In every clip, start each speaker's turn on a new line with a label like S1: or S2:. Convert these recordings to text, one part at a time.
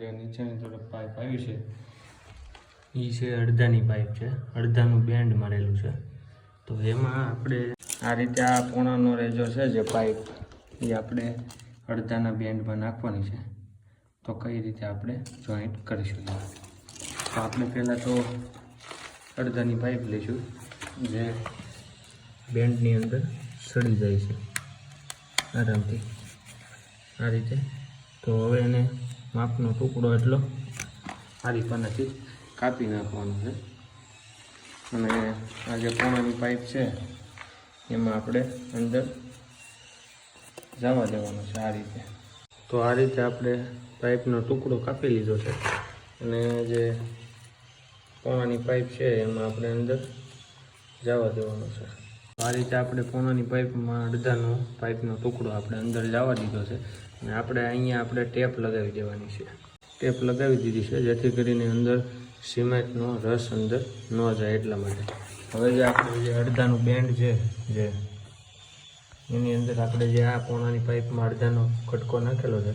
S1: જે નીચેની તરફ પાઇપ આવી છે એ છે અડધાની પાઇપ છે, અડધાનું બેન્ડ મારેલું છે. તો એમાં આપણે આ રીતે આ પોણાનો રેજો છે જે પાઇપ એ આપણે અડધાના બેન્ડમાં નાખવાની છે. તો કઈ રીતે આપણે જોઈન્ટ કરીશું? તો આપણે પહેલાં તો અડધાની પાઇપ લઈશું જે બેન્ડની અંદર સડી જાય છે આરામથી આ રીતે. તો હવે એને માપનો ટુકડો એટલો આ રીતનાથી કાપી નાખવાનો છે અને આ જે પોણાની પાઇપ છે એમાં આપણે અંદર જવા દેવાનો છે આ રીતે. તો આ રીતે આપણે પાઇપનો ટુકડો કાપી લીધો છે અને જે પોણાની પાઇપ છે એમાં આપણે અંદર જવા દેવાનો છે. આ રીતે આપણે પોણાની પાઇપમાં અડધાનો પાઇપનો ટુકડો આપણે અંદર જવા દીધો છે અને આપણે અહીંયા આપણે ટેપ લગાવી દેવાની છે. ટેપ લગાવી દીધી છે જેથી કરીને અંદર સિમેન્ટનો રસ અંદર ન જાય એટલા માટે. હવે જે આપણે જે અડધાનું બેન્ડ છે જે એની અંદર આપણે જે આ પોણાની પાઇપમાં અડધાનો કટકો નાખેલો છે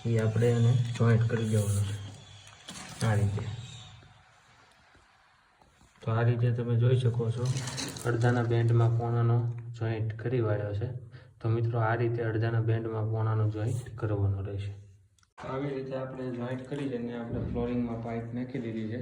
S1: એ આપણે એને જોઈન્ટ કરી દેવાનો છે આ રીતે. તો આ રીતે તમે જોઈ શકો છો અડધાના બેન્ડમાં પોણાનો જોઈન્ટ કરી વાળ્યો છે. તો મિત્રો આ રીતે અડધાના બેન્ડમાં પોણાનો જોઈન્ટ કરવાનો રહેશે. આવી રીતે આપણે જોઈન્ટ કરી અને આપણે ફ્લોરિંગમાં પાઇપ નાખી દીધી છે.